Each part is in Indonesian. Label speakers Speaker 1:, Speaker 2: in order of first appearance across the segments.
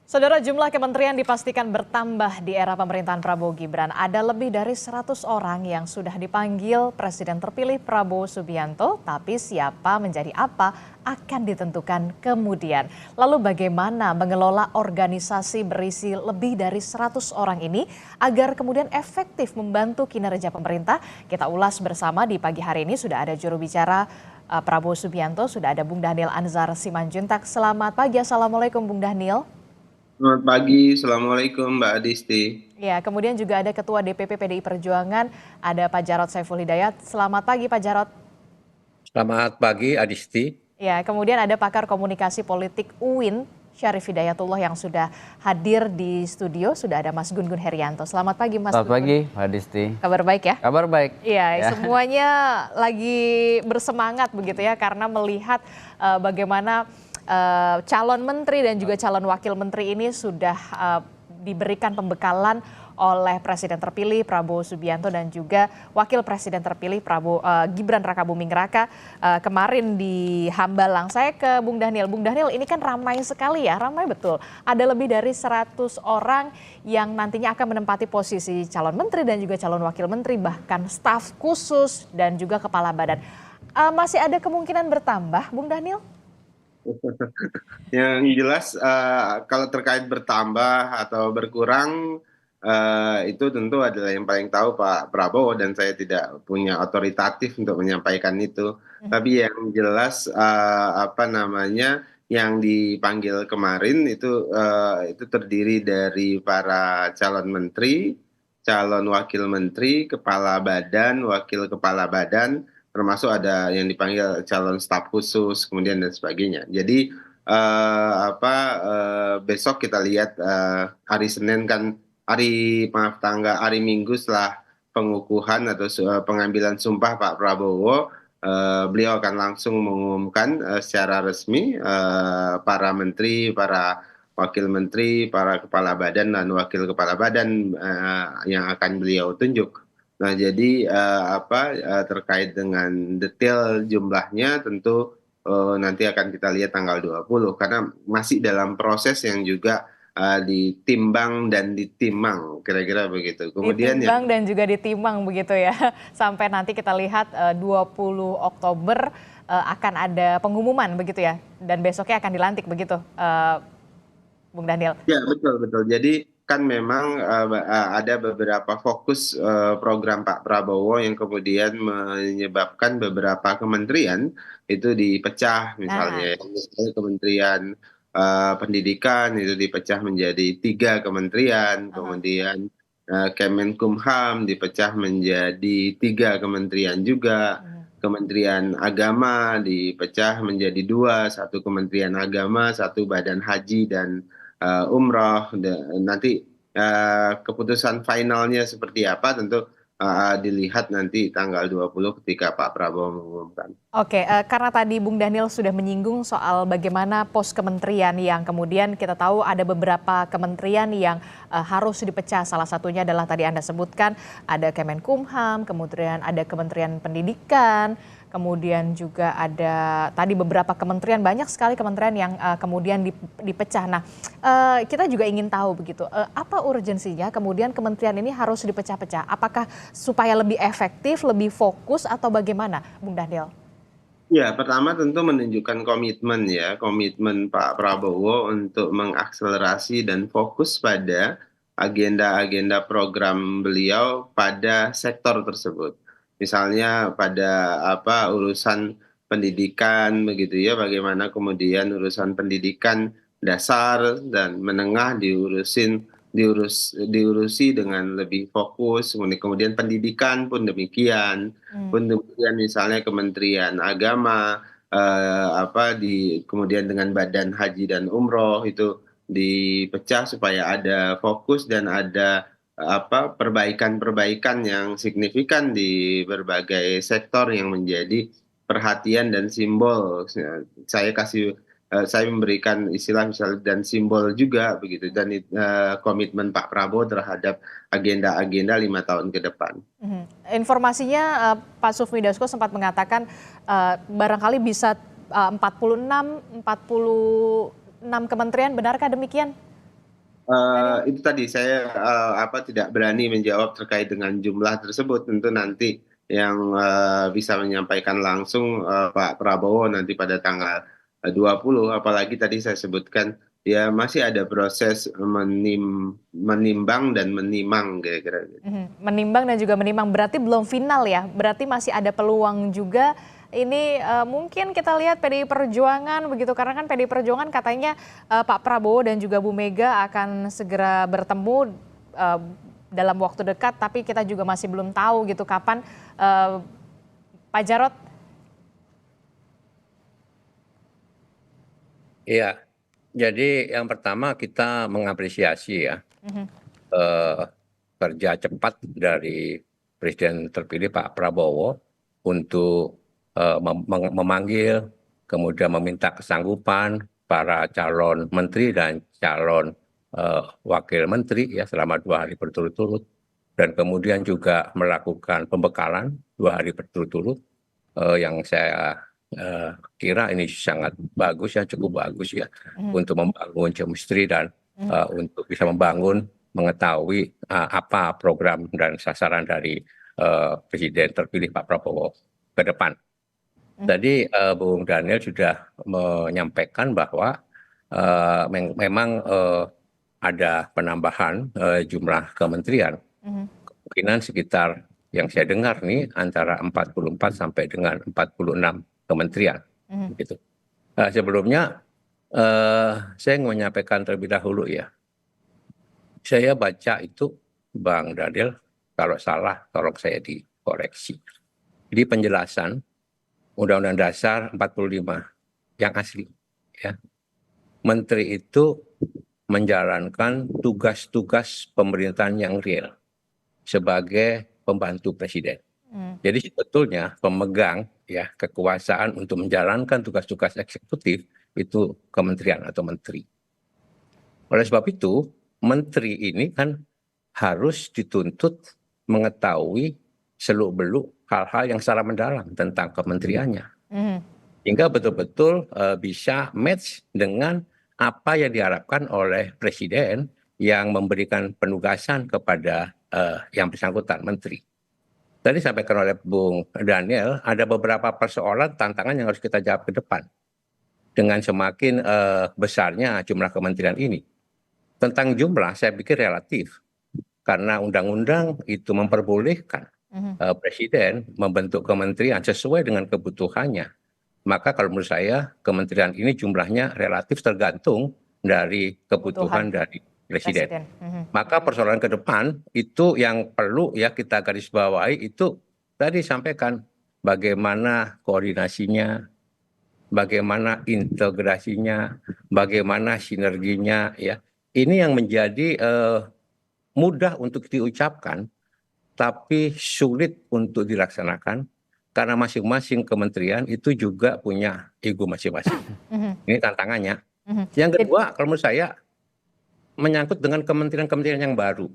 Speaker 1: Saudara, jumlah kementerian dipastikan bertambah di era pemerintahan Prabowo Gibran. Ada lebih dari 100 orang yang sudah dipanggil Presiden terpilih Prabowo Subianto, tapi siapa menjadi apa akan ditentukan kemudian. Lalu bagaimana mengelola organisasi berisi lebih dari 100 orang ini agar kemudian efektif membantu kinerja pemerintah? Kita ulas bersama di pagi hari ini. Sudah ada juru bicara Prabowo Subianto, sudah ada Bung Daniel Anzar Simanjuntak. Selamat pagi, Assalamualaikum Bung Daniel.
Speaker 2: Selamat pagi, Assalamualaikum Mbak Adisti.
Speaker 1: Ya, kemudian juga ada Ketua DPP PDI Perjuangan, ada Pak Jarod Saiful Hidayat. Selamat pagi Pak Jarod.
Speaker 3: Selamat pagi Adisti.
Speaker 1: Ya, kemudian ada pakar komunikasi politik UIN, Syarif Hidayatullah yang sudah hadir di studio. Sudah ada Mas Gun Gun Herianto. Selamat pagi Mas Gun Gun.
Speaker 4: Selamat pagi Pak Adisti.
Speaker 1: Kabar baik ya?
Speaker 4: Kabar baik.
Speaker 1: Iya, semuanya lagi bersemangat begitu ya karena melihat bagaimana calon menteri dan juga calon wakil menteri ini sudah diberikan pembekalan oleh Presiden terpilih Prabowo Subianto dan juga Wakil Presiden terpilih Gibran Rakabuming Raka kemarin di Hambalang. Saya ke Bung Daniel. Bung Daniel, ini kan ramai sekali ya, ramai betul. Ada lebih dari 100 orang yang nantinya akan menempati posisi calon menteri dan juga calon wakil menteri, bahkan staf khusus dan juga kepala badan. Masih ada kemungkinan bertambah, Bung Daniel?
Speaker 2: Yang jelas kalau terkait bertambah atau berkurang itu tentu adalah yang paling tahu Pak Prabowo dan saya tidak punya otoritatif untuk menyampaikan itu. Tapi yang jelas apa namanya yang dipanggil kemarin itu terdiri dari para calon menteri, calon wakil menteri, kepala badan, wakil kepala badan, termasuk ada yang dipanggil calon staf khusus, kemudian dan sebagainya. Jadi besok kita lihat hari Senin kan hari Minggu setelah pengukuhan atau pengambilan sumpah Pak Prabowo, beliau akan langsung mengumumkan secara resmi para menteri, para wakil menteri, para kepala badan dan wakil kepala badan yang akan beliau tunjuk. Nah, jadi terkait dengan detail jumlahnya tentu nanti akan kita lihat tanggal 20 karena masih dalam proses yang juga ditimbang dan ditimang, kira-kira begitu. Kemudian
Speaker 1: ditimbang dan juga ditimang begitu ya. Sampai nanti kita lihat 20 Oktober akan ada pengumuman begitu ya. Dan besoknya akan dilantik begitu, Bung Daniel.
Speaker 2: Ya, betul betul. Jadi kan memang ada beberapa fokus program Pak Prabowo yang kemudian menyebabkan beberapa kementerian itu dipecah, misalnya misalnya Kementerian Pendidikan itu dipecah menjadi 3 kementerian, kemudian Kemenkumham dipecah menjadi 3 kementerian juga. Kementerian Agama dipecah menjadi 2, satu Kementerian Agama, satu Badan Haji dan Umroh. Nanti keputusan finalnya seperti apa tentu dilihat nanti tanggal 20 ketika Pak Prabowo mengumumkan.
Speaker 1: Oke, karena tadi Bung Daniel sudah menyinggung soal bagaimana pos kementerian yang kemudian kita tahu ada beberapa kementerian yang harus dipecah. Salah satunya adalah tadi Anda sebutkan ada Kemenkumham, kemudian ada Kementerian Pendidikan, kemudian juga ada tadi beberapa kementerian, banyak sekali kementerian yang kemudian dipecah. Nah, kita juga ingin tahu begitu, apa urgensinya kemudian kementerian ini harus dipecah-pecah? Apakah supaya lebih efektif, lebih fokus atau bagaimana, Bung Daniel?
Speaker 2: Ya, pertama tentu menunjukkan komitmen Pak Prabowo untuk mengakselerasi dan fokus pada agenda-agenda program beliau pada sektor tersebut. Misalnya pada urusan pendidikan begitu ya, bagaimana kemudian urusan pendidikan dasar dan menengah diurusi dengan lebih fokus, kemudian pendidikan pun demikian. Kemudian misalnya Kementerian Agama, kemudian dengan Badan Haji dan Umroh itu dipecah supaya ada fokus dan ada perbaikan-perbaikan yang signifikan di berbagai sektor yang menjadi perhatian dan simbol. Saya memberikan istilah misalnya dan simbol juga begitu, dan komitmen Pak Prabowo terhadap agenda-agenda 5 tahun ke depan.
Speaker 1: Informasinya Pak Sufmi Dasko sempat mengatakan barangkali bisa 46 kementerian, benarkah demikian?
Speaker 2: Itu tadi saya tidak berani menjawab terkait dengan jumlah tersebut. Tentu nanti yang bisa menyampaikan langsung Pak Prabowo nanti pada tanggal 20. Apalagi tadi saya sebutkan ya masih ada proses menimbang dan menimang kira-kira.
Speaker 1: Menimbang dan juga menimang, berarti belum final ya, berarti masih ada peluang juga. Ini mungkin kita lihat PDI Perjuangan begitu, karena kan PDI Perjuangan katanya Pak Prabowo dan juga Bu Mega akan segera bertemu dalam waktu dekat, tapi kita juga masih belum tahu gitu kapan. Pak Jarod.
Speaker 3: Iya, jadi yang pertama kita mengapresiasi ya eh, kerja cepat dari Presiden terpilih Pak Prabowo untuk memanggil, kemudian meminta kesanggupan para calon menteri dan calon wakil menteri ya selama 2 hari berturut-turut, dan kemudian juga melakukan pembekalan 2 hari berturut-turut yang saya kira ini sangat bagus ya, cukup bagus ya untuk membangun chemistry dan untuk bisa mengetahui apa program dan sasaran dari Presiden terpilih Pak Prabowo ke depan. Tadi Bung Daniel sudah menyampaikan bahwa memang ada penambahan jumlah kementerian, kemungkinan sekitar yang saya dengar nih antara 44 sampai dengan 46 kementerian. Gitu. Sebelumnya saya ingin menyampaikan terlebih dahulu ya. Saya baca itu Bang Daniel, kalau salah tolong saya dikoreksi. Di penjelasan Undang-Undang Dasar 45 yang asli ya. Menteri itu menjalankan tugas-tugas pemerintahan yang real sebagai pembantu presiden. Jadi sebetulnya pemegang ya kekuasaan untuk menjalankan tugas-tugas eksekutif itu kementerian atau menteri. Oleh sebab itu, menteri ini kan harus dituntut mengetahui seluk-beluk hal-hal yang secara mendalam tentang kementeriannya. Hingga betul-betul bisa match dengan apa yang diharapkan oleh presiden yang memberikan penugasan kepada yang bersangkutan menteri. Tadi sampaikan oleh Bung Daniel, ada beberapa persoalan tantangan yang harus kita jawab ke depan dengan semakin besarnya jumlah kementerian ini. Tentang jumlah saya pikir relatif, karena undang-undang itu memperbolehkan presiden membentuk kementerian sesuai dengan kebutuhannya. Maka kalau menurut saya kementerian ini jumlahnya relatif tergantung dari kebutuhan dari presiden. Maka persoalan ke depan itu yang perlu ya kita garis bawahi itu tadi sampaikan bagaimana koordinasinya, bagaimana integrasinya, bagaimana sinerginya ya. Ini yang menjadi mudah untuk diucapkan tapi sulit untuk dilaksanakan karena masing-masing kementerian itu juga punya ego masing-masing. Ini tantangannya. Yang kedua kalau menurut saya menyangkut dengan kementerian-kementerian yang baru.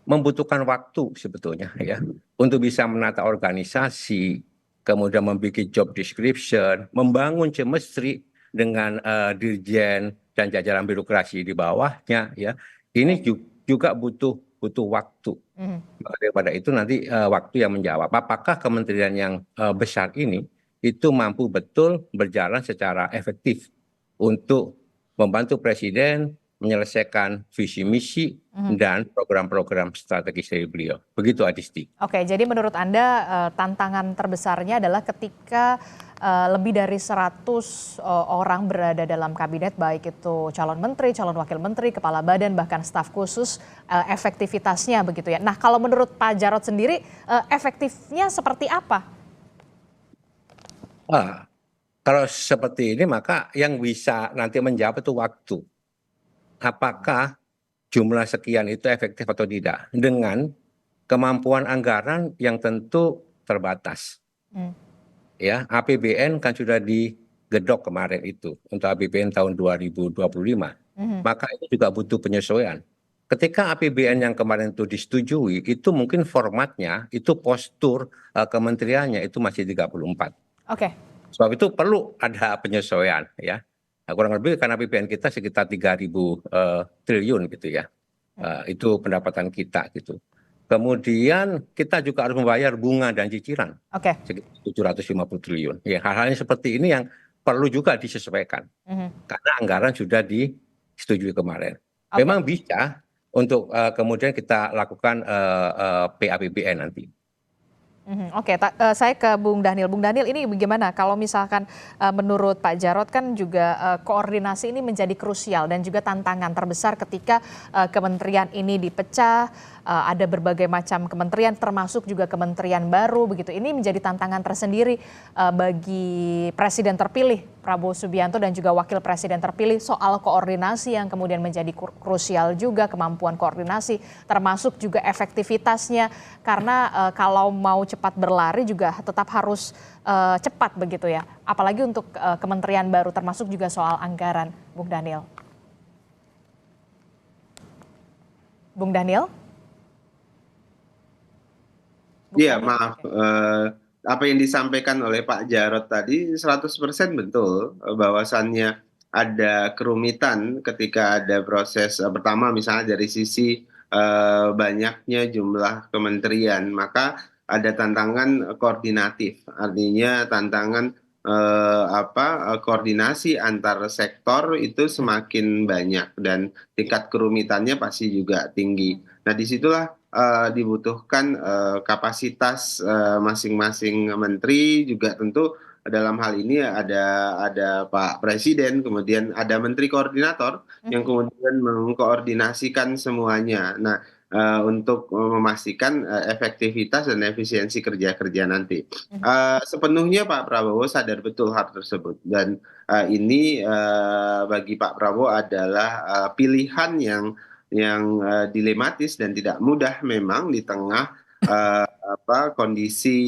Speaker 3: Membutuhkan waktu sebetulnya ya untuk bisa menata organisasi, kemudian membuat job description, membangun chemistry dengan dirjen dan jajaran birokrasi di bawahnya ya. Ini juga butuh waktu. Daripada itu nanti waktu yang menjawab apakah kementerian yang besar ini itu mampu betul berjalan secara efektif untuk membantu presiden menyelesaikan visi misi dan program-program strategis dari beliau. Begitu Adisti.
Speaker 1: Oke, jadi menurut Anda tantangan terbesarnya adalah ketika lebih dari 100 orang berada dalam kabinet, baik itu calon menteri, calon wakil menteri, kepala badan, bahkan staf khusus, efektivitasnya begitu ya. Nah, kalau menurut Pak Jarod sendiri, efektifnya seperti apa?
Speaker 3: Kalau seperti ini maka yang bisa nanti menjawab itu waktu. Apakah jumlah sekian itu efektif atau tidak dengan kemampuan anggaran yang tentu terbatas. Ya, APBN kan sudah digedok kemarin itu untuk APBN tahun 2025. Maka itu juga butuh penyesuaian. Ketika APBN yang kemarin itu disetujui, itu mungkin formatnya, itu postur kementeriannya itu masih 34.
Speaker 1: Oke.
Speaker 3: Sebab itu perlu ada penyesuaian ya. Nah, kurang lebih karena APBN kita sekitar 3.000 triliun gitu ya. Itu pendapatan kita gitu. Kemudian kita juga harus membayar bunga dan cicilan
Speaker 1: Oke.
Speaker 3: sekitar 750 triliun. Ya, hal-hal yang seperti ini yang perlu juga disesuaikan karena anggaran sudah disetujui kemarin.
Speaker 1: Oke.
Speaker 3: Memang bisa untuk kemudian kita lakukan PAPBN nanti.
Speaker 1: Oke, saya ke Bung Daniel. Bung Daniel, ini bagaimana kalau misalkan menurut Pak Jarod kan juga koordinasi ini menjadi krusial dan juga tantangan terbesar ketika kementerian ini dipecah, ada berbagai macam kementerian termasuk juga kementerian baru begitu. Ini menjadi tantangan tersendiri bagi Presiden terpilih Prabowo Subianto dan juga Wakil Presiden terpilih soal koordinasi yang kemudian menjadi krusial juga, kemampuan koordinasi termasuk juga efektivitasnya karena kalau mau cepat berlari juga tetap harus cepat begitu ya. Apalagi untuk kementerian baru termasuk juga soal anggaran, Bung Daniel. Bung Daniel?
Speaker 2: Iya, maaf. Apa yang disampaikan oleh Pak Jarod tadi 100% betul, bahwasannya ada kerumitan ketika ada proses pertama misalnya dari sisi banyaknya jumlah kementerian, maka ada tantangan koordinatif, artinya tantangan koordinasi antar sektor itu semakin banyak dan tingkat kerumitannya pasti juga tinggi. Nah, disitulah dibutuhkan kapasitas masing-masing menteri juga tentu dalam hal ini ada Pak Presiden, kemudian ada Menteri Koordinator yang kemudian mengkoordinasikan semuanya. Nah, untuk memastikan efektivitas dan efisiensi kerja-kerja nanti. Sepenuhnya Pak Prabowo sadar betul hal tersebut dan ini bagi Pak Prabowo adalah pilihan yang dilematis dan tidak mudah memang di tengah kondisi.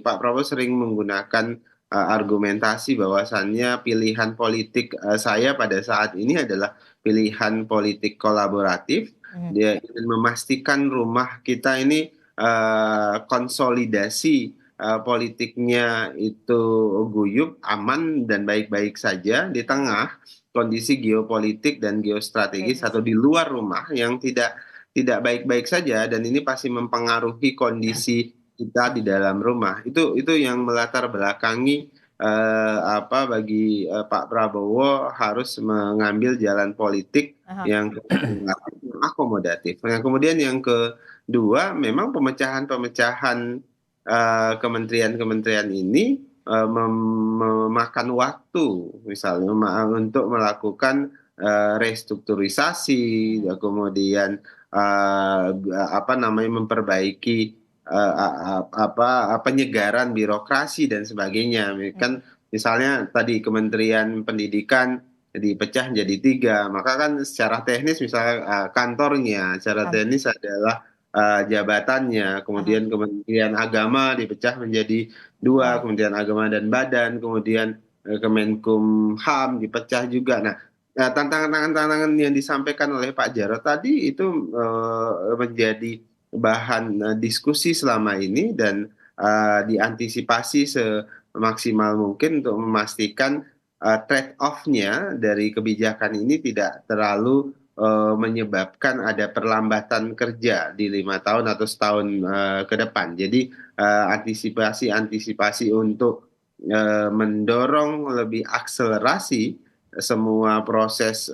Speaker 2: Pak Prabowo sering menggunakan argumentasi bahwasannya pilihan politik saya pada saat ini adalah pilihan politik kolaboratif. Dia ingin memastikan rumah kita ini konsolidasi politiknya itu guyup, aman dan baik-baik saja di tengah kondisi geopolitik dan geostrategis atau di luar rumah yang tidak baik-baik saja dan ini pasti mempengaruhi kondisi kita di dalam rumah. Itu yang melatar belakangi bagi Pak Prabowo harus mengambil jalan politik yang akomodatif. Nah, kemudian yang kedua, memang pemecahan-pemecahan kementerian-kementerian ini memakan waktu, misalnya untuk melakukan restrukturisasi, kemudian memperbaiki penyegaran birokrasi dan sebagainya. Kan misalnya tadi Kementerian Pendidikan dipecah jadi 3, maka kan secara teknis misalnya kantornya, secara teknis adalah jabatannya, kemudian Kementerian Agama dipecah menjadi 2, Kementerian Agama dan Badan, kemudian Kemenkumham dipecah juga. Nah, tantangan-tantangan yang disampaikan oleh Pak Jarod tadi itu menjadi bahan diskusi selama ini dan diantisipasi semaksimal mungkin untuk memastikan trade off-nya dari kebijakan ini tidak terlalu menyebabkan ada perlambatan kerja di 5 tahun atau setahun ke depan. Jadi antisipasi untuk mendorong lebih akselerasi semua proses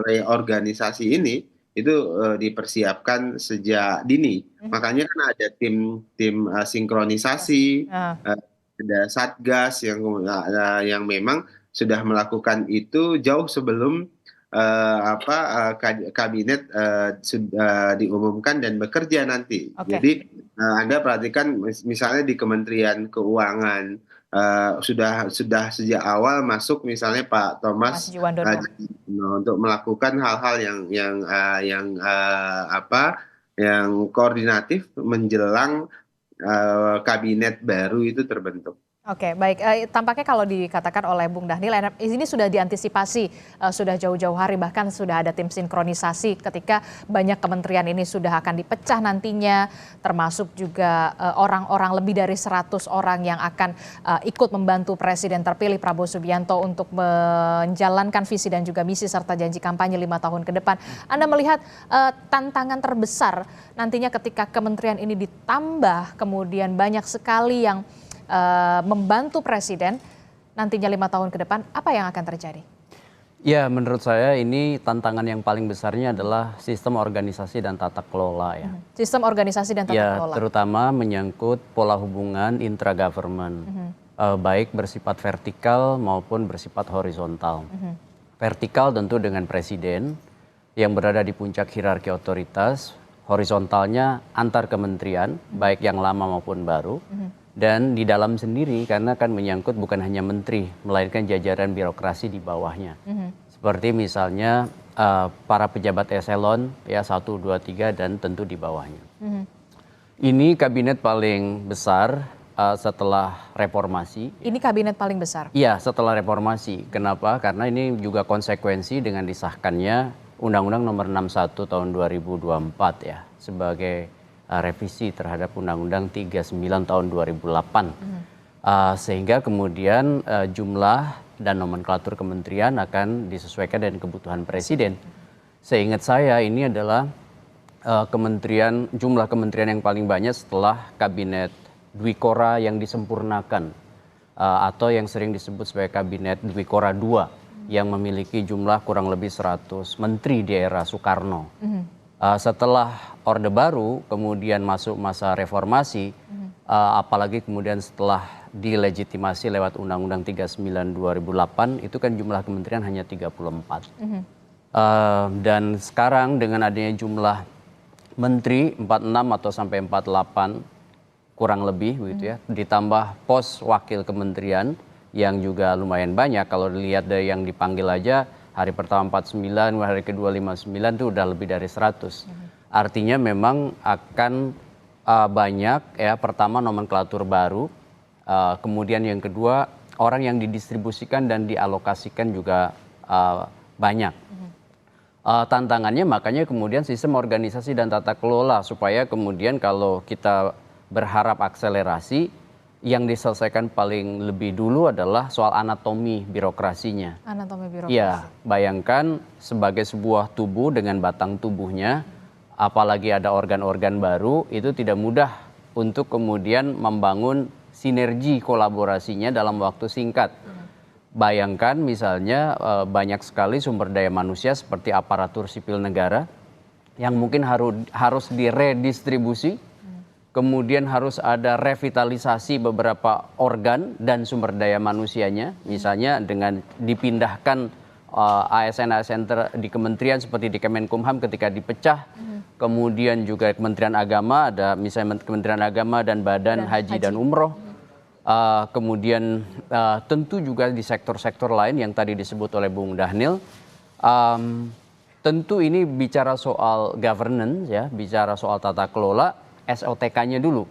Speaker 2: reorganisasi ini itu dipersiapkan sejak dini. Makanya kan ada tim sinkronisasi, ada satgas yang memang sudah melakukan itu jauh sebelum kabinet sudah diumumkan dan bekerja nanti. Jadi Anda perhatikan misalnya di Kementerian Keuangan sudah sejak awal masuk misalnya Pak Thomas untuk melakukan hal-hal yang koordinatif menjelang kabinet baru itu terbentuk.
Speaker 1: Oke, baik. Tampaknya kalau dikatakan oleh Bung Dhanil, ini sudah diantisipasi sudah jauh-jauh hari, bahkan sudah ada tim sinkronisasi ketika banyak kementerian ini sudah akan dipecah nantinya, termasuk juga orang-orang lebih dari 100 orang yang akan ikut membantu Presiden terpilih Prabowo Subianto untuk menjalankan visi dan juga misi serta janji kampanye 5 tahun ke depan. Anda melihat tantangan terbesar nantinya ketika kementerian ini ditambah, kemudian banyak sekali yang membantu Presiden nantinya 5 tahun ke depan, apa yang akan terjadi?
Speaker 4: Ya, menurut saya ini tantangan yang paling besarnya adalah sistem organisasi dan tata kelola ya.
Speaker 1: Sistem organisasi dan tata
Speaker 4: Ya,
Speaker 1: kelola.
Speaker 4: terutama menyangkut pola hubungan intra-government, baik bersifat vertikal maupun bersifat horizontal. Vertikal tentu dengan Presiden yang berada di puncak hierarki otoritas, horizontalnya antar kementerian, baik yang lama maupun baru. Dan di dalam sendiri karena kan menyangkut bukan hanya menteri, melainkan jajaran birokrasi di bawahnya. Seperti misalnya para pejabat eselon ya 1, 2, 3 dan tentu di bawahnya. Ini kabinet paling besar setelah reformasi.
Speaker 1: Ini kabinet paling besar?
Speaker 4: Iya, setelah reformasi. Kenapa? Karena ini juga konsekuensi dengan disahkannya Undang-Undang Nomor 61 Tahun 2024 ya sebagai revisi terhadap Undang-Undang 39 tahun 2008. Sehingga kemudian jumlah dan nomenklatur kementerian akan disesuaikan dengan kebutuhan Presiden. Seingat saya ini adalah jumlah kementerian yang paling banyak setelah kabinet Dwikora yang disempurnakan atau yang sering disebut sebagai kabinet Dwikora II yang memiliki jumlah kurang lebih 100 menteri di era Soekarno. Setelah Orde Baru kemudian masuk masa reformasi, apalagi kemudian setelah dilegitimasi lewat Undang-Undang 39 2008 itu kan jumlah kementerian hanya 34. Dan sekarang dengan adanya jumlah menteri 46 atau sampai 48 kurang lebih begitu ya, ditambah pos wakil kementerian yang juga lumayan banyak. Kalau dilihat dari yang dipanggil aja hari pertama 49, hari kedua 59 itu udah lebih dari 100. Artinya memang akan banyak ya, pertama nomenklatur baru, kemudian yang kedua orang yang didistribusikan dan dialokasikan juga banyak. Tantangannya makanya kemudian sistem organisasi dan tata kelola supaya kemudian kalau kita berharap akselerasi, yang diselesaikan paling lebih dulu adalah soal anatomi birokrasinya.
Speaker 1: Anatomi birokrasi.
Speaker 4: Ya, bayangkan sebagai sebuah tubuh dengan batang tubuhnya, apalagi ada organ-organ baru, itu tidak mudah untuk kemudian membangun sinergi kolaborasinya dalam waktu singkat. Bayangkan misalnya banyak sekali sumber daya manusia seperti aparatur sipil negara yang mungkin harus diredistribusi. Kemudian harus ada revitalisasi beberapa organ dan sumber daya manusianya. Misalnya dengan dipindahkan ASN-ASN di kementerian seperti di Kemenkumham ketika dipecah. Kemudian juga Kementerian Agama, ada misalnya Kementerian Agama dan Badan Haji dan Umroh. Kemudian tentu juga di sektor-sektor lain yang tadi disebut oleh Bung Dhanil. Tentu ini bicara soal governance ya, bicara soal tata kelola. SOTK-nya dulu.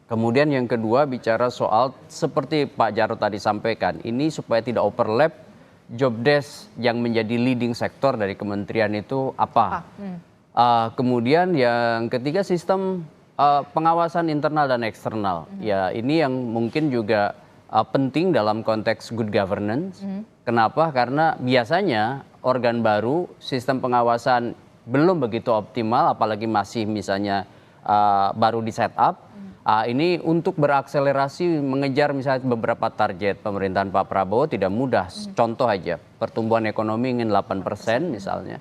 Speaker 4: Kemudian yang kedua bicara soal seperti Pak Jarod tadi sampaikan, ini supaya tidak overlap job desk yang menjadi leading sektor dari kementerian itu apa. Kemudian yang ketiga sistem pengawasan internal dan eksternal. Ya ini yang mungkin juga penting dalam konteks good governance. Kenapa? Karena biasanya organ baru sistem pengawasan belum begitu optimal, apalagi masih misalnya baru di setup. Ini untuk berakselerasi mengejar misalnya beberapa target pemerintahan Pak Prabowo tidak mudah. Contoh aja, pertumbuhan ekonomi ingin 8% misalnya.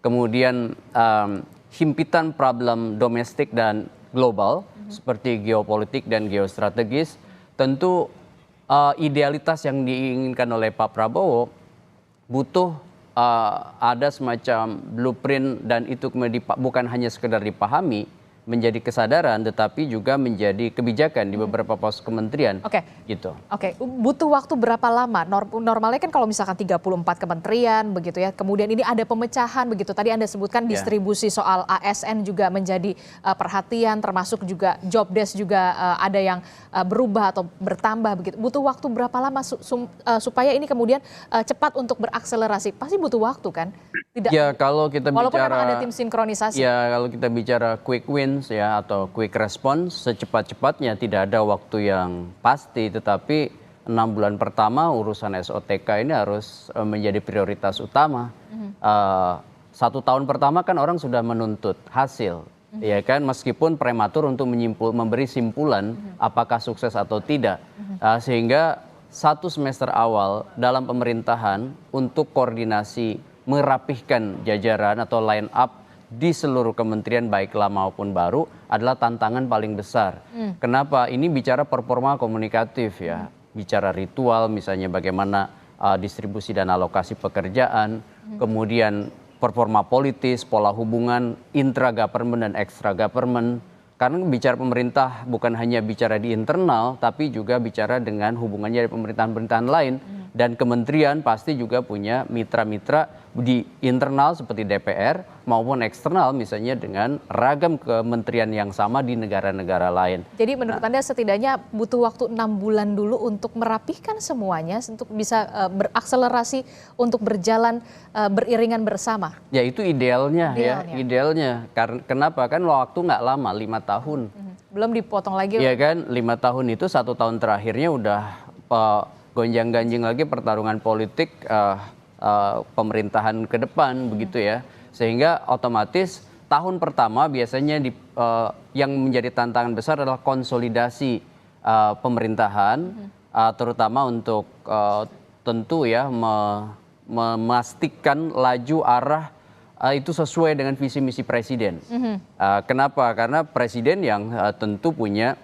Speaker 4: Kemudian himpitan problem domestik dan global seperti geopolitik dan geostrategis. Tentu idealitas yang diinginkan oleh Pak Prabowo butuh ada semacam blueprint dan itu bukan hanya sekedar dipahami, menjadi kesadaran tetapi juga menjadi kebijakan di beberapa pos kementerian.
Speaker 1: Oke.
Speaker 4: Gitu.
Speaker 1: Oke, butuh waktu berapa lama? Normalnya kan kalau misalkan 34 kementerian begitu ya, kemudian ini ada pemecahan begitu. Tadi Anda sebutkan distribusi soal ASN juga menjadi perhatian, termasuk juga job desk juga ada yang berubah atau bertambah begitu. Butuh waktu berapa lama supaya ini kemudian cepat untuk berakselerasi? Pasti butuh waktu kan? Tidak.
Speaker 4: Ya kalau kita
Speaker 1: Walaupun memang
Speaker 4: bicara
Speaker 1: ada tim sinkronisasi.
Speaker 4: ya kalau kita bicara quick wins ya atau quick response secepat-cepatnya tidak ada waktu yang pasti, tetapi 6 bulan pertama urusan SOTK ini harus menjadi prioritas utama. 1 tahun pertama kan orang sudah menuntut hasil, ya kan, meskipun prematur untuk memberi simpulan apakah sukses atau tidak. Sehingga 1 semester awal dalam pemerintahan untuk koordinasi merapihkan jajaran atau line up di seluruh kementerian baik lama maupun baru adalah tantangan paling besar. Kenapa? Ini bicara performa komunikatif ya, bicara ritual misalnya bagaimana distribusi dan alokasi pekerjaan, kemudian performa politis, pola hubungan intra-government dan extra-government. Karena bicara pemerintah bukan hanya bicara di internal, tapi juga bicara dengan hubungannya dari pemerintahan-pemerintahan lain. Dan kementerian pasti juga punya mitra-mitra di internal seperti DPR maupun eksternal misalnya dengan ragam kementerian yang sama di negara-negara lain.
Speaker 1: Jadi menurut Anda setidaknya butuh waktu 6 bulan dulu untuk merapihkan semuanya, untuk bisa berakselerasi, untuk berjalan beriringan bersama?
Speaker 4: Ya itu idealnya. Ya, idealnya. Kenapa? Kan waktu nggak lama, 5 tahun.
Speaker 1: Belum dipotong lagi.
Speaker 4: Iya kan, 5 tahun itu 1 tahun terakhirnya udah gonjang-ganjing lagi pertarungan politik pemerintahan ke depan begitu ya, sehingga otomatis tahun pertama biasanya yang menjadi tantangan besar adalah konsolidasi pemerintahan, terutama untuk tentu ya memastikan laju arah itu sesuai dengan visi misi presiden. Kenapa? Karena presiden yang tentu punya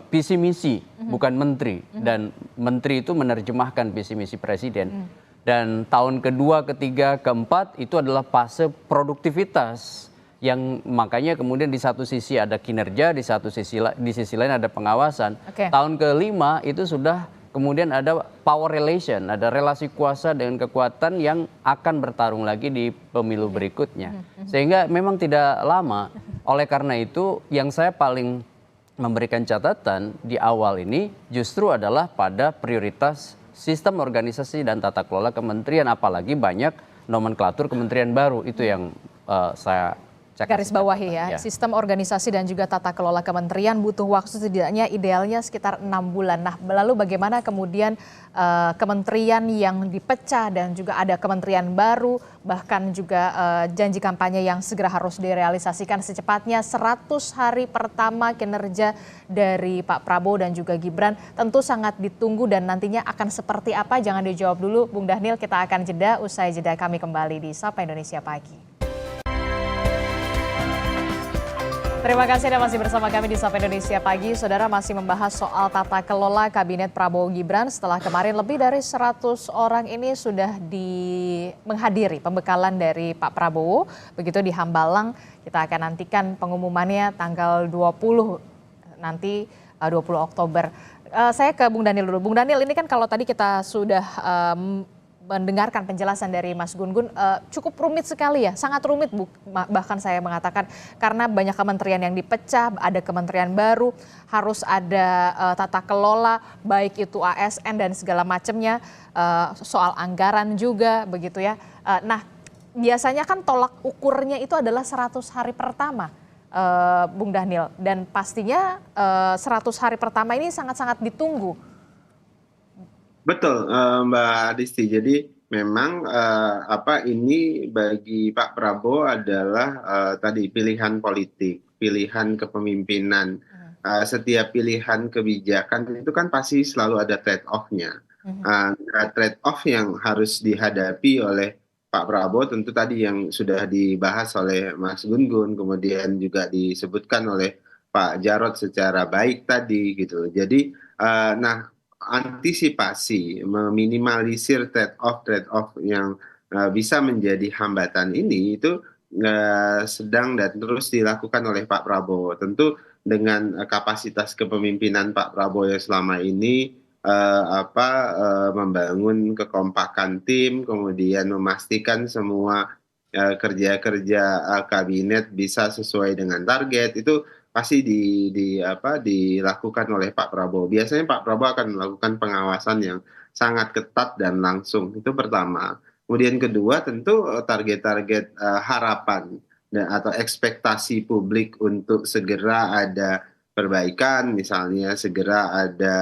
Speaker 4: visi misi, bukan menteri, dan menteri itu menerjemahkan visi misi presiden. Dan tahun kedua, ketiga, keempat itu adalah fase produktivitas yang makanya kemudian di satu sisi ada kinerja, di sisi lain ada pengawasan. Tahun kelima itu sudah kemudian ada power relation, ada relasi kuasa dengan kekuatan yang akan bertarung lagi di pemilu berikutnya. Sehingga memang tidak lama. Oleh karena itu yang saya paling memberikan catatan di awal ini justru adalah pada prioritas sistem organisasi dan tata kelola kementerian, apalagi banyak nomenklatur kementerian baru. Itu yang saya
Speaker 1: garis bawahi ya. Sistem organisasi dan juga tata kelola kementerian butuh waktu setidaknya idealnya sekitar 6 bulan. Nah, lalu bagaimana kemudian kementerian yang dipecah dan juga ada kementerian baru, bahkan juga janji kampanye yang segera harus direalisasikan secepatnya. 100 hari pertama kinerja dari Pak Prabowo dan juga Gibran tentu sangat ditunggu dan nantinya akan seperti apa? Jangan dijawab dulu Bung Dhanil, kita akan jeda. Usai jeda kami kembali di Sapa Indonesia Pagi. Terima kasih Anda masih bersama kami di Sapa Indonesia Pagi. Saudara, masih membahas soal tata kelola Kabinet Prabowo Gibran setelah kemarin lebih dari 100 orang ini sudah menghadiri pembekalan dari Pak Prabowo. Begitu di Hambalang, kita akan nantikan pengumumannya tanggal 20 nanti 20 Oktober. Saya ke Bung Dhanil dulu. Bung Dhanil, ini kan kalau tadi kita sudah mendengarkan penjelasan dari Mas Gun-Gun, cukup rumit sekali ya, sangat rumit bahkan saya mengatakan, karena banyak kementerian yang dipecah, ada kementerian baru, harus ada tata kelola, baik itu ASN dan segala macamnya, soal anggaran juga begitu ya. Nah, biasanya kan tolak ukurnya itu adalah 100 hari pertama, Bung Dhanil, dan pastinya 100 hari pertama ini sangat-sangat ditunggu.
Speaker 2: Betul, Mbak Adisti. Jadi memang ini bagi Pak Prabowo adalah tadi pilihan politik, pilihan kepemimpinan. Setiap pilihan kebijakan itu kan pasti selalu ada trade-off-nya. Trade-off yang harus dihadapi oleh Pak Prabowo tentu tadi yang sudah dibahas oleh Mas Gun-Gun, kemudian juga disebutkan oleh Pak Jarod secara baik tadi gitu. Jadi, nah, antisipasi meminimalisir trade-off yang bisa menjadi hambatan ini itu sedang dan terus dilakukan oleh Pak Prabowo. Tentu dengan kapasitas kepemimpinan Pak Prabowo yang selama ini membangun kekompakan tim, kemudian memastikan semua kerja-kerja kabinet bisa sesuai dengan target itu pasti dilakukan oleh Pak Prabowo. Biasanya Pak Prabowo akan melakukan pengawasan yang sangat ketat dan langsung. Itu pertama. Kemudian kedua tentu target-target harapan atau ekspektasi publik untuk segera ada perbaikan, misalnya segera ada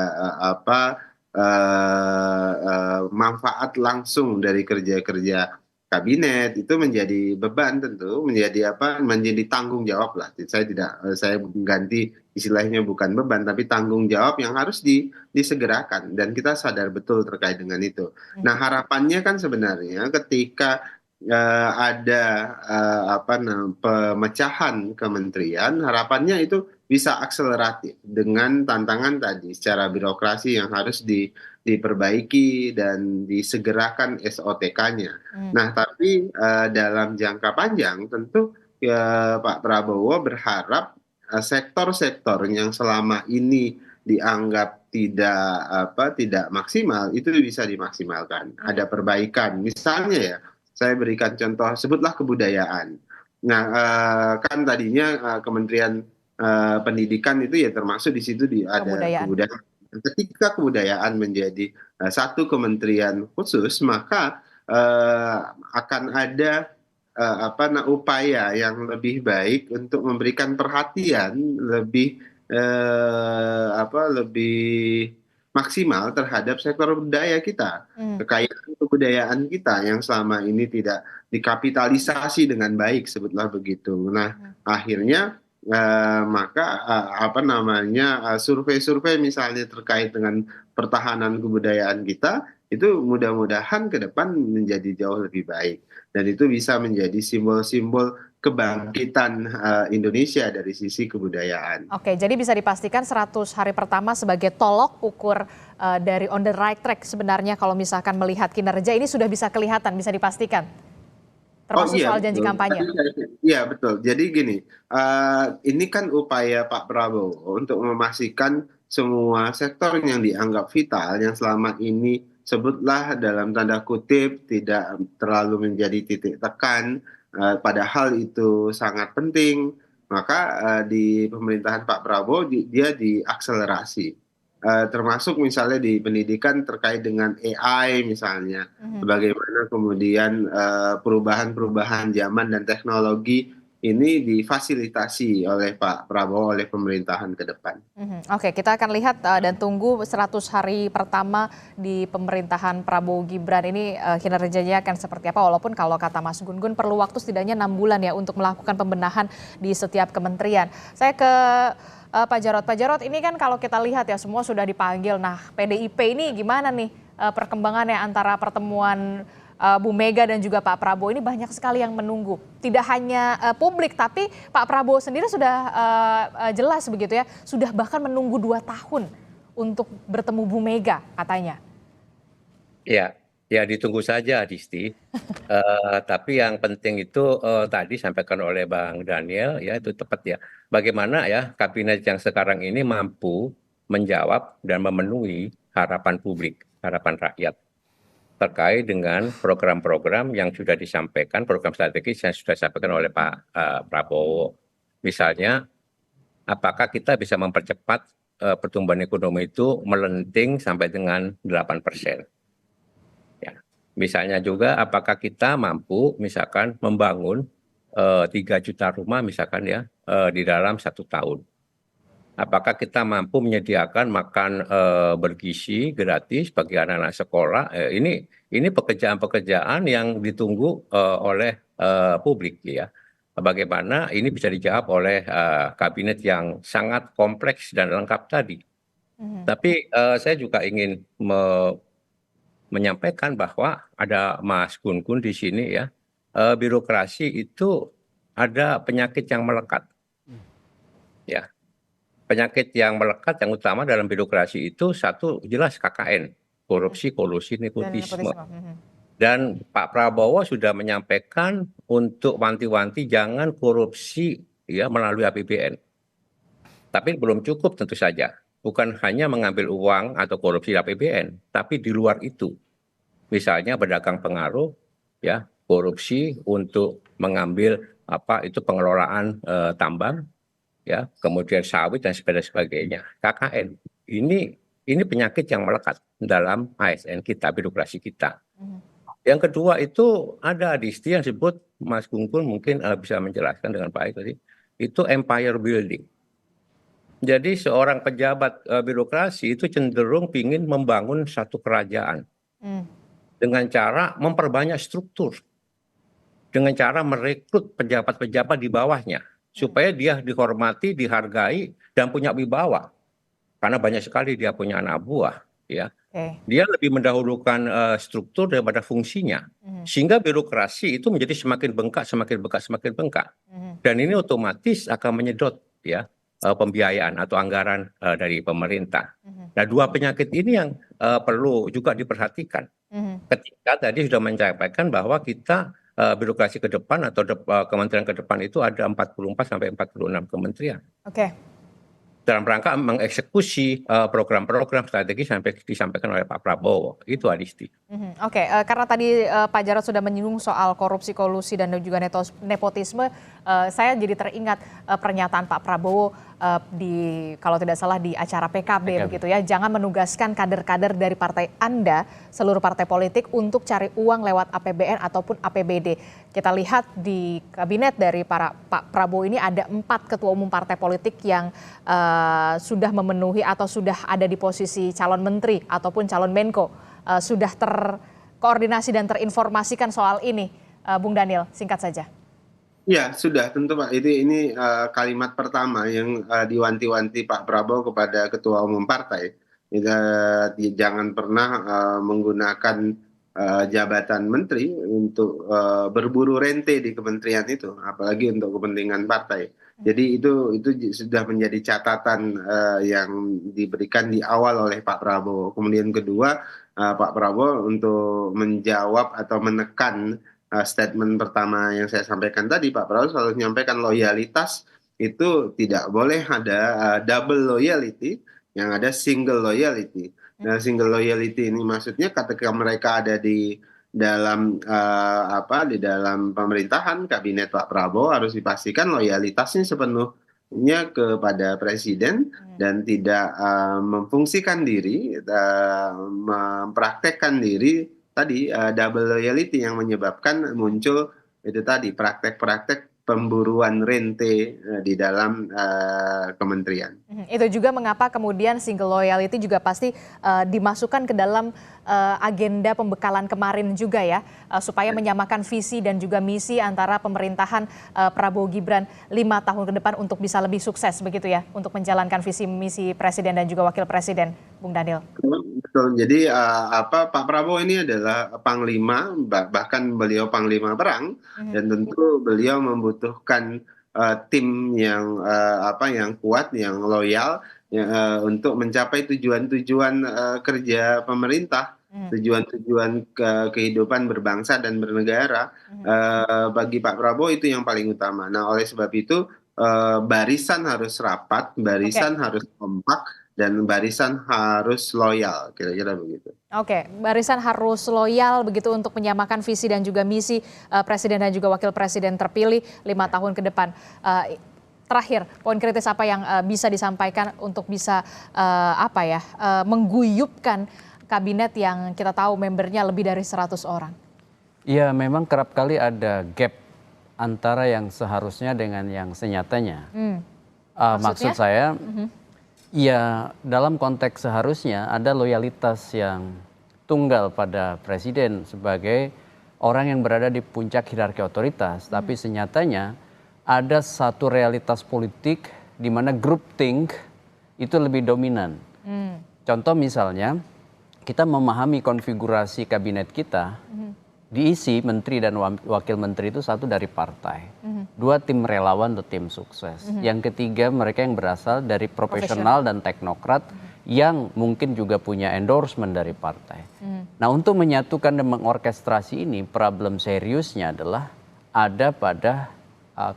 Speaker 2: manfaat langsung dari kerja-kerja kabinet itu menjadi beban, tentu menjadi tanggung jawab lah. Saya ganti istilahnya, bukan beban tapi tanggung jawab yang harus disegerakan, dan kita sadar betul terkait dengan itu. Nah, harapannya kan sebenarnya ketika ada pemecahan kementerian, harapannya itu bisa akseleratif dengan tantangan tadi secara birokrasi yang harus diperbaiki dan disegerakan SOTK-nya. Nah, tapi dalam jangka panjang tentu Pak Prabowo berharap sektor-sektor yang selama ini dianggap tidak maksimal itu bisa dimaksimalkan. Ada perbaikan. Misalnya ya, saya berikan contoh, sebutlah kebudayaan. Nah, kan tadinya Kementerian Pendidikan itu ya termasuk di situ ada
Speaker 1: Kebudayaan.
Speaker 2: kebudayaan. Ketika kebudayaan menjadi satu kementerian khusus, maka akan ada upaya yang lebih baik untuk memberikan perhatian lebih maksimal terhadap sektor budaya kita, kekayaan kebudayaan kita yang selama ini tidak dikapitalisasi dengan baik, sebutlah begitu. Nah, akhirnya maka survei-survei misalnya terkait dengan pertahanan kebudayaan kita itu mudah-mudahan ke depan menjadi jauh lebih baik, dan itu bisa menjadi simbol-simbol kebangkitan Indonesia dari sisi kebudayaan.
Speaker 1: Oke, jadi bisa dipastikan 100 hari pertama sebagai tolok ukur dari on the right track sebenarnya kalau misalkan melihat kinerja ini sudah bisa kelihatan, bisa dipastikan. Termasuk
Speaker 2: Iya,
Speaker 1: soal janji
Speaker 2: betul.
Speaker 1: kampanye.
Speaker 2: Iya, betul. Jadi gini, ini kan upaya Pak Prabowo untuk memastikan semua sektor yang dianggap vital, yang selama ini sebutlah dalam tanda kutip tidak terlalu menjadi titik tekan, padahal itu sangat penting, maka di pemerintahan Pak Prabowo dia diakselerasi. Termasuk misalnya di pendidikan terkait dengan AI misalnya, bagaimana kemudian perubahan-perubahan zaman dan teknologi ini difasilitasi oleh Pak Prabowo, oleh pemerintahan ke depan.
Speaker 1: Oke, kita akan lihat dan tunggu 100 hari pertama di pemerintahan Prabowo Gibran ini kinerjanya akan seperti apa, walaupun kalau kata Mas Gun Gun perlu waktu setidaknya 6 bulan ya untuk melakukan pembenahan di setiap kementerian. Saya ke Pak Jarod. Pak Jarod, ini kan kalau kita lihat ya semua sudah dipanggil. Nah, PDIP ini gimana nih perkembangannya antara pertemuan Bu Mega dan juga Pak Prabowo, ini banyak sekali yang menunggu. Tidak hanya publik, tapi Pak Prabowo sendiri sudah jelas begitu ya, sudah bahkan menunggu 2 tahun untuk bertemu Bu Mega katanya.
Speaker 3: Ya ditunggu saja, Disti. Tapi yang penting itu tadi sampaikan oleh Bang Daniel, ya itu tepat ya. Bagaimana ya kabinet yang sekarang ini mampu menjawab dan memenuhi harapan publik, harapan rakyat, terkait dengan program-program yang sudah disampaikan, program strategis yang sudah disampaikan oleh Pak Prabowo. Misalnya, apakah kita bisa mempercepat pertumbuhan ekonomi itu melenting sampai dengan 8%. Ya. Misalnya juga, apakah kita mampu misalkan membangun 3 juta rumah misalkan ya di dalam 1 tahun. Apakah kita mampu menyediakan makan bergizi gratis bagi anak-anak sekolah? Ini pekerjaan-pekerjaan yang ditunggu oleh publik ya. Bagaimana ini bisa dijawab oleh kabinet yang sangat kompleks dan lengkap tadi. Tapi saya juga ingin menyampaikan bahwa ada Mas Gun Gun di sini ya. Birokrasi itu ada penyakit yang melekat. Ya. Penyakit yang melekat yang utama dalam birokrasi itu satu jelas KKN, korupsi, kolusi, nepotisme. Dan Pak Prabowo sudah menyampaikan untuk wanti-wanti jangan korupsi ya melalui APBN. Tapi belum cukup tentu saja. Bukan hanya mengambil uang atau korupsi di APBN, tapi di luar itu. Misalnya pedagang pengaruh, ya korupsi untuk mengambil pengelolaan tambang, ya kemudian sawit dan sebagainya. KKN ini penyakit yang melekat dalam ASN kita, birokrasi kita. Yang kedua itu ada adisti yang disebut, Mas Gunggun mungkin bisa menjelaskan dengan baik tadi, itu empire building. Jadi seorang pejabat birokrasi itu cenderung ingin membangun satu kerajaan dengan cara memperbanyak struktur, dengan cara merekrut pejabat-pejabat di bawahnya supaya dia dihormati, dihargai, dan punya wibawa. Karena banyak sekali dia punya anak buah, ya. Dia lebih mendahulukan struktur daripada fungsinya, sehingga birokrasi itu menjadi semakin bengkak, semakin bengkak, semakin bengkak. Dan ini otomatis akan menyedot ya pembiayaan atau anggaran dari pemerintah. Nah, dua penyakit ini yang perlu juga diperhatikan. Ketika tadi sudah menyampaikan bahwa kita birokrasi ke depan atau kementerian ke depan itu ada 44 sampai 46 kementerian. Dalam rangka mengeksekusi program-program strategis sampai disampaikan oleh Pak Prabowo. Itu Adisti.
Speaker 1: Karena tadi Pak Jarod sudah menyinggung soal korupsi, kolusi, dan juga nepotisme, saya jadi teringat pernyataan Pak Prabowo kalau tidak salah di acara PKB begitu ya, jangan menugaskan kader-kader dari partai Anda, seluruh partai politik untuk cari uang lewat APBN ataupun APBD. Kita lihat di kabinet dari Pak Prabowo ini ada 4 ketua umum partai politik yang sudah memenuhi atau sudah ada di posisi calon menteri ataupun calon Menko, sudah terkoordinasi dan terinformasikan soal ini. Bung Daniel, singkat saja.
Speaker 2: Ya, sudah tentu Pak. Ini kalimat pertama yang diwanti-wanti Pak Prabowo kepada ketua umum partai. Jangan pernah menggunakan jabatan menteri untuk berburu rente di kementerian itu, apalagi untuk kepentingan partai. Jadi itu sudah menjadi catatan yang diberikan di awal oleh Pak Prabowo. Kemudian kedua, Pak Prabowo untuk menjawab atau menekan statement pertama yang saya sampaikan tadi, Pak Prabowo selalu menyampaikan loyalitas itu tidak boleh ada double loyalty, yang ada single loyalty. Nah, single loyalty ini maksudnya ketika mereka ada di dalam di dalam pemerintahan kabinet Pak Prabowo harus dipastikan loyalitasnya sepenuhnya kepada presiden dan tidak memfungsikan diri, mempraktekkan diri tadi double loyalty yang menyebabkan muncul itu tadi praktek-praktek pemburuan rente di dalam kementerian.
Speaker 1: Itu juga mengapa kemudian single loyalty juga pasti dimasukkan ke dalam agenda pembekalan kemarin juga ya, supaya menyamakan visi dan juga misi antara pemerintahan Prabowo Gibran 5 tahun ke depan untuk bisa lebih sukses begitu ya, untuk menjalankan visi misi presiden dan juga wakil presiden, Bung Daniel.
Speaker 2: Betul. Jadi Pak Prabowo ini adalah panglima, bahkan beliau panglima perang, dan tentu beliau membutuhkan tim yang yang kuat, yang loyal untuk mencapai tujuan-tujuan kerja pemerintah, tujuan-tujuan kehidupan berbangsa dan bernegara. Bagi Pak Prabowo itu yang paling utama. Nah, oleh sebab itu barisan harus rapat, barisan harus kompak, dan barisan harus loyal, kira-kira begitu.
Speaker 1: Barisan harus loyal begitu untuk menyamakan visi dan juga misi presiden dan juga wakil presiden terpilih 5 tahun ke depan. Terakhir, poin kritis apa yang bisa disampaikan untuk bisa mengguyupkan kabinet yang kita tahu membernya lebih dari 100 orang?
Speaker 4: Ya, memang kerap kali ada gap antara yang seharusnya dengan yang senyatanya. Maksud saya, ya dalam konteks seharusnya ada loyalitas yang tunggal pada presiden sebagai orang yang berada di puncak hierarki otoritas, tapi senyatanya ada satu realitas politik di mana groupthink itu lebih dominan. Contoh misalnya, kita memahami konfigurasi kabinet kita, diisi menteri dan wakil menteri itu satu dari partai, 2 tim relawan atau tim sukses, yang ketiga mereka yang berasal dari profesional dan teknokrat yang mungkin juga punya endorsement dari partai. Nah, untuk menyatukan dan mengorkestrasi ini, problem seriusnya adalah ada pada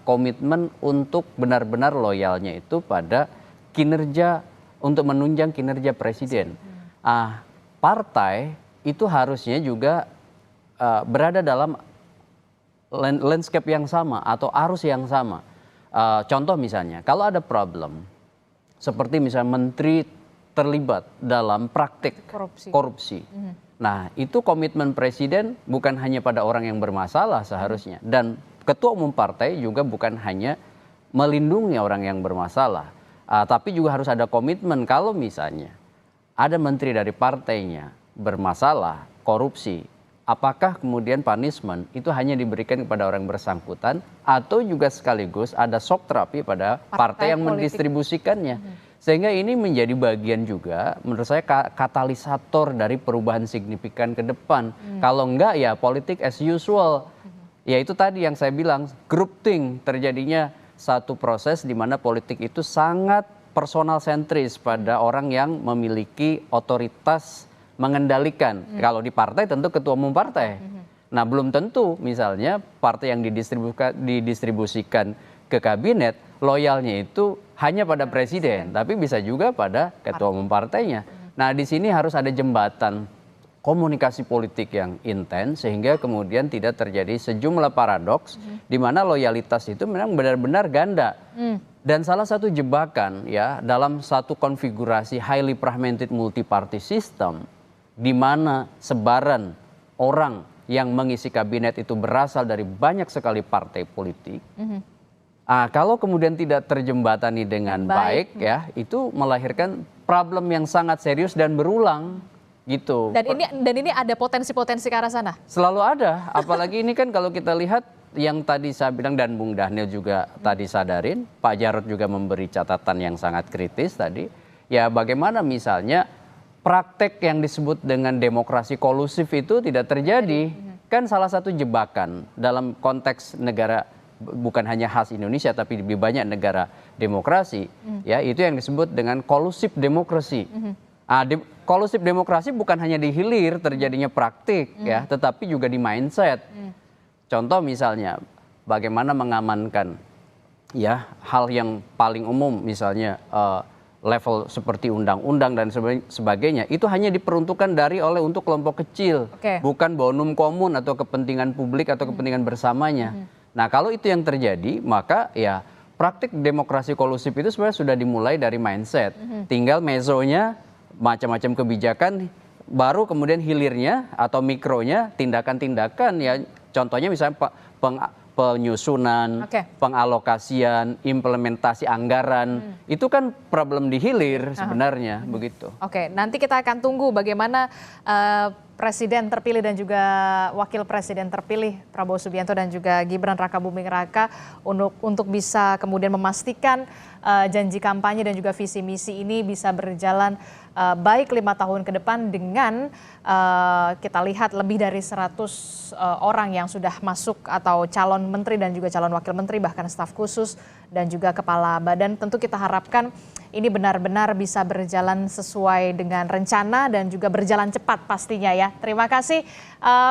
Speaker 4: komitmen untuk benar-benar loyalnya itu pada kinerja, untuk menunjang kinerja presiden. Partai itu harusnya juga berada dalam landscape yang sama atau arus yang sama. Contoh misalnya, kalau ada problem seperti misalnya menteri terlibat dalam praktik korupsi. Nah, itu komitmen presiden bukan hanya pada orang yang bermasalah seharusnya, dan ketua umum partai juga bukan hanya melindungi orang yang bermasalah, tapi juga harus ada komitmen kalau misalnya ada menteri dari partainya bermasalah korupsi, apakah kemudian punishment itu hanya diberikan kepada orang bersangkutan atau juga sekaligus ada shock terapi pada partai yang mendistribusikannya. Sehingga ini menjadi bagian juga menurut saya katalisator dari perubahan signifikan ke depan. Kalau enggak ya politik as usual. Ya itu tadi yang saya bilang, groupthink, terjadinya satu proses di mana politik itu sangat personal sentris pada orang yang memiliki otoritas mengendalikan. Kalau di partai tentu ketua umum partai. Nah, belum tentu misalnya partai yang didistribusikan ke kabinet loyalnya itu hanya pada presiden, tapi bisa juga pada ketua umum partainya. Nah, di sini harus ada jembatan komunikasi politik yang intens sehingga kemudian tidak terjadi sejumlah paradoks di mana loyalitas itu memang benar-benar ganda. Dan salah satu jebakan ya dalam satu konfigurasi highly fragmented multi-party system di mana sebaran orang yang mengisi kabinet itu berasal dari banyak sekali partai politik. Kalau kemudian tidak terjembatani dengan baik ya, itu melahirkan problem yang sangat serius dan berulang gitu.
Speaker 1: Dan ini ada potensi-potensi ke arah sana.
Speaker 4: Selalu ada, apalagi ini kan kalau kita lihat yang tadi saya bilang dan Bung Daniel juga tadi sadarin, Pak Jarod juga memberi catatan yang sangat kritis tadi. Ya bagaimana misalnya praktek yang disebut dengan demokrasi kolusif itu tidak terjadi. Kan salah satu jebakan dalam konteks negara bukan hanya khas Indonesia tapi lebih banyak negara demokrasi ya itu yang disebut dengan kolusif demokrasi. Kolusif demokrasi bukan hanya di hilir terjadinya praktik ya tetapi juga di mindset. Contoh misalnya bagaimana mengamankan ya hal yang paling umum misalnya level seperti undang-undang dan sebagainya itu hanya diperuntukkan oleh untuk kelompok kecil, bukan bonum komun atau kepentingan publik atau kepentingan bersamanya. Nah, kalau itu yang terjadi, maka ya praktik demokrasi kolusif itu sebenarnya sudah dimulai dari mindset. Tinggal mezonya, macam-macam kebijakan, baru kemudian hilirnya atau mikronya tindakan-tindakan ya. Contohnya misalnya penyusunan, pengalokasian, implementasi anggaran, itu kan problem di hilir sebenarnya begitu.
Speaker 1: Oke, nanti kita akan tunggu bagaimana Presiden terpilih dan juga Wakil Presiden terpilih Prabowo Subianto dan juga Gibran Rakabuming Raka untuk bisa kemudian memastikan janji kampanye dan juga visi misi ini bisa berjalan baik 5 tahun ke depan dengan kita lihat lebih dari 100 orang yang sudah masuk atau calon menteri dan juga calon wakil menteri bahkan staf khusus dan juga kepala badan. Tentu kita harapkan ini benar-benar bisa berjalan sesuai dengan rencana dan juga berjalan cepat pastinya ya. Terima kasih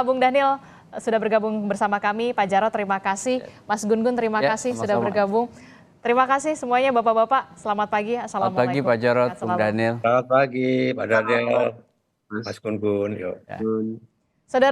Speaker 1: Bung Daniel sudah bergabung bersama kami, Pak Jarod terima kasih, Mas Gun-Gun terima kasih sudah bergabung. Terima kasih semuanya Bapak-Bapak, selamat pagi, Assalamualaikum.
Speaker 4: Selamat pagi Pak Jarod, Bung Daniel.
Speaker 3: Selamat pagi Pak Daniel, Mas Gun-Gun.
Speaker 2: Ya.
Speaker 1: Saudara